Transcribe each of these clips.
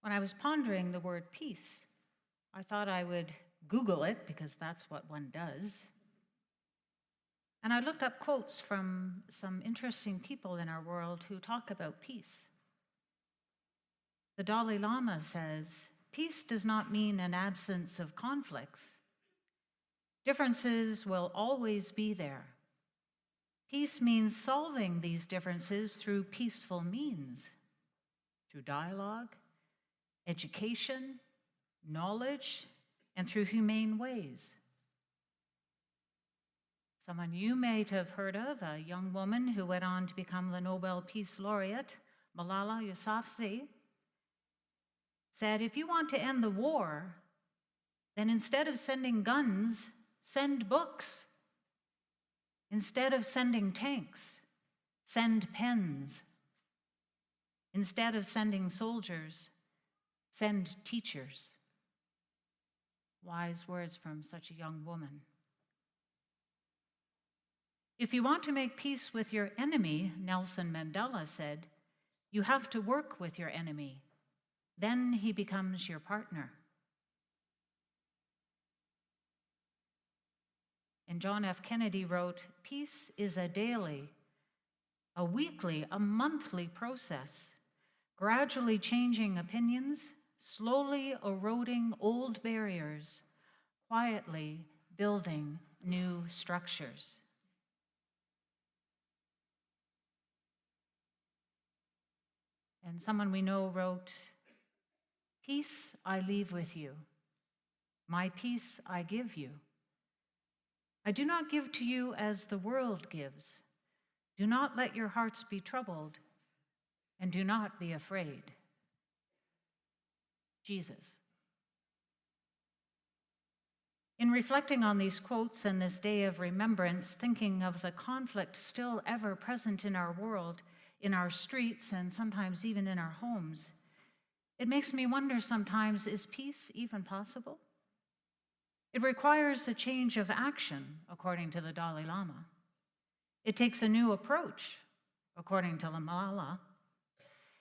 When I was pondering the word peace, I thought I would Google it because that's what one does. And I looked up quotes from some interesting people in our world who talk about peace. The Dalai Lama says, peace does not mean an absence of conflicts. Differences will always be there. Peace means solving these differences through peaceful means, through dialogue, education, knowledge, and through humane ways. Someone you may have heard of, a young woman who went on to become the Nobel Peace Laureate, Malala Yousafzai, said, if you want to end the war, then instead of sending guns, send books. Instead of sending tanks, send pens. Instead of sending soldiers, send teachers. Wise words from such a young woman. If you want to make peace with your enemy, Nelson Mandela said, you have to work with your enemy. Then he becomes your partner. And John F. Kennedy wrote, peace is a daily, a weekly, a monthly process, gradually changing opinions, slowly eroding old barriers, quietly building new structures. And someone we know wrote, peace I leave with you, my peace I give you. I do not give to you as the world gives. Do not let your hearts be troubled, and do not be afraid. Jesus. In reflecting on these quotes and this day of remembrance, thinking of the conflict still ever present in our world, in our streets, and sometimes even in our homes, it makes me wonder sometimes, is peace even possible? It requires a change of action, according to the Dalai Lama. It takes a new approach, according to Malala.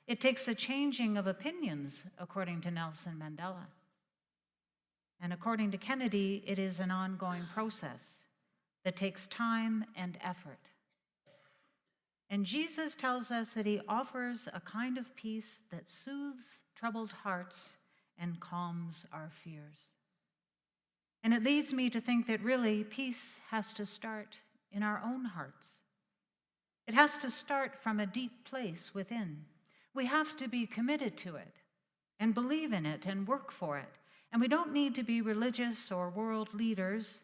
It takes a changing of opinions, according to Nelson Mandela. And according to Kennedy, it is an ongoing process that takes time and effort. And Jesus tells us that he offers a kind of peace that soothes troubled hearts and calms our fears. And it leads me to think that really peace has to start in our own hearts. It has to start from a deep place within. We have to be committed to it and believe in it and work for it. And we don't need to be religious or world leaders.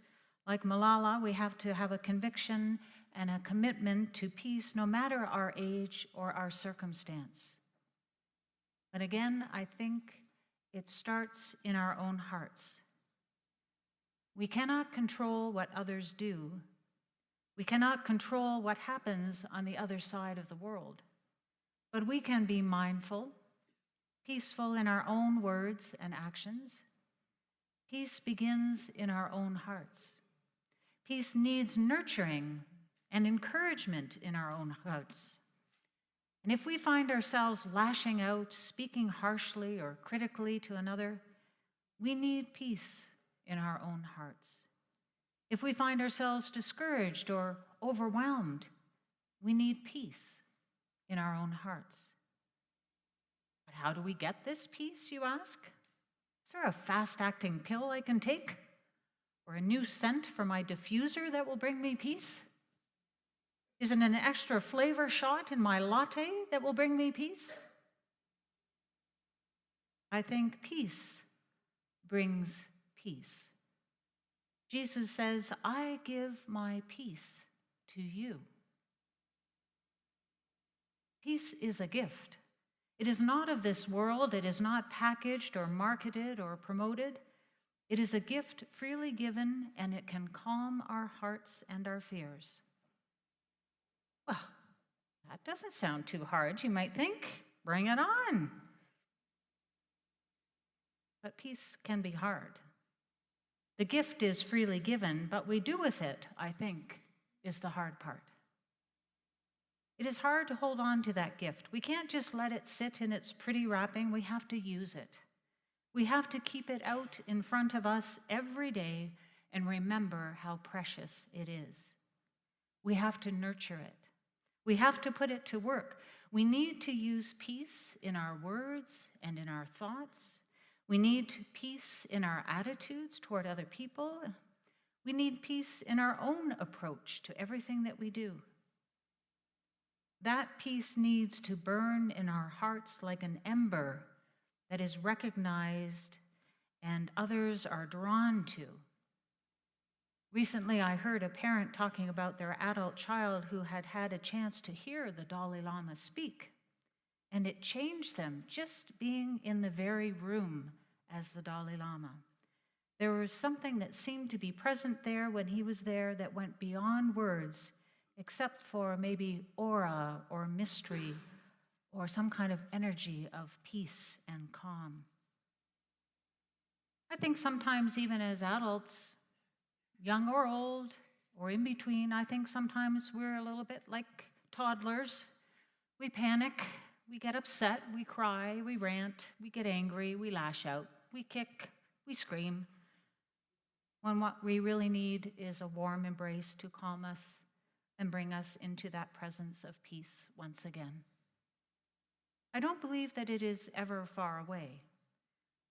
Like Malala, we have to have a conviction and a commitment to peace no matter our age or our circumstance. But again, I think it starts in our own hearts. We cannot control what others do. We cannot control what happens on the other side of the world. But we can be mindful, peaceful in our own words and actions. Peace begins in our own hearts. Peace needs nurturing and encouragement in our own hearts. And if we find ourselves lashing out, speaking harshly or critically to another, we need peace in our own hearts. If we find ourselves discouraged or overwhelmed, we need peace in our own hearts. But how do we get this peace, you ask? Is there a fast-acting pill I can take? Or a new scent for my diffuser that will bring me peace? Is it an extra flavor shot in my latte that will bring me peace? I think peace brings peace. Jesus says, I give my peace to you. Peace is a gift. It is not of this world. It is not packaged or marketed or promoted. It is a gift freely given, and it can calm our hearts and our fears. Well, that doesn't sound too hard, you might think. Bring it on. But peace can be hard. The gift is freely given, but we do with it, I think, is the hard part. It is hard to hold on to that gift. We can't just let it sit in its pretty wrapping. We have to use it. We have to keep it out in front of us every day and remember how precious it is. We have to nurture it. We have to put it to work. We need to use peace in our words and in our thoughts. We need peace in our attitudes toward other people. We need peace in our own approach to everything that we do. That peace needs to burn in our hearts like an ember that is recognized and others are drawn to. Recently, I heard a parent talking about their adult child who had had a chance to hear the Dalai Lama speak, and it changed them just being in the very room as the Dalai Lama. There was something that seemed to be present there when he was there that went beyond words, except for maybe aura or mystery or some kind of energy of peace and calm. I think sometimes even as adults, young or old, or in between, I think sometimes we're a little bit like toddlers. We panic, we get upset, we cry, we rant, we get angry, we lash out, we kick, we scream, when what we really need is a warm embrace to calm us and bring us into that presence of peace once again. I don't believe that it is ever far away.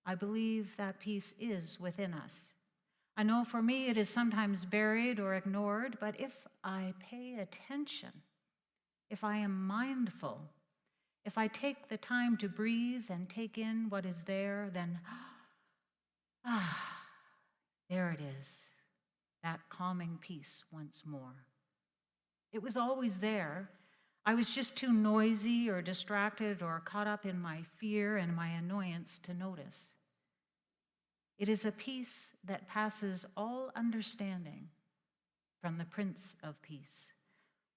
I believe that peace is within us. I know for me it is sometimes buried or ignored, but if I pay attention, if I am mindful, if I take the time to breathe and take in what is there, then, there it is, that calming peace once more. It was always there. I was just too noisy or distracted or caught up in my fear and my annoyance to notice. It is a peace that passes all understanding from the Prince of Peace,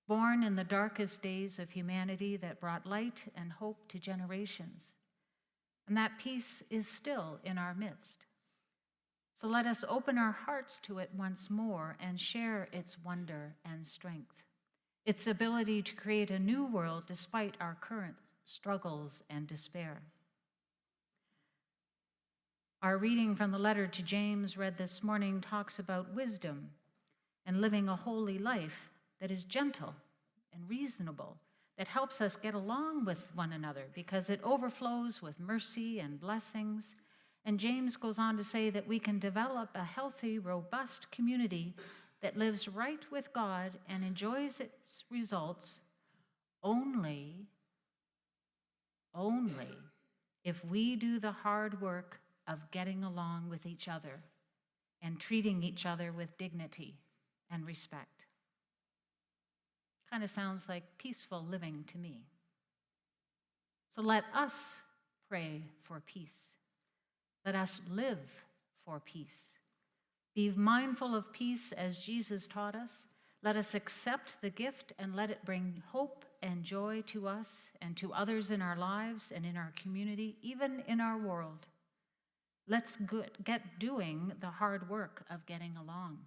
born in the darkest days of humanity that brought light and hope to generations. And that peace is still in our midst. So let us open our hearts to it once more and share its wonder and strength, its ability to create a new world despite our current struggles and despair. Our reading from the letter to James read this morning talks about wisdom and living a holy life that is gentle and reasonable, that helps us get along with one another because it overflows with mercy and blessings. And James goes on to say that we can develop a healthy, robust community that lives right with God and enjoys its results only if we do the hard work of getting along with each other and treating each other with dignity and respect. Kind of sounds like peaceful living to me. So let us pray for peace. Let us live for peace. Be mindful of peace as Jesus taught us. Let us accept the gift and let it bring hope and joy to us and to others in our lives and in our community, even in our world. Let's get doing the hard work of getting along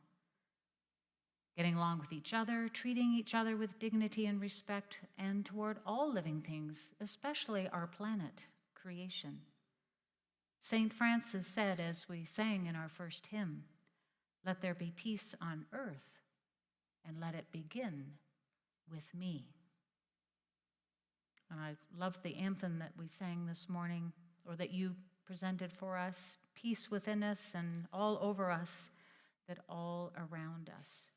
with each other, treating each other with dignity and respect, and toward all living things, especially our planet, creation. St. Francis said, as we sang in our first hymn, "Let there be peace on earth, and let it begin with me." And I loved the anthem that we sang this morning, or that you presented for us, peace within us and all over us, that all around us.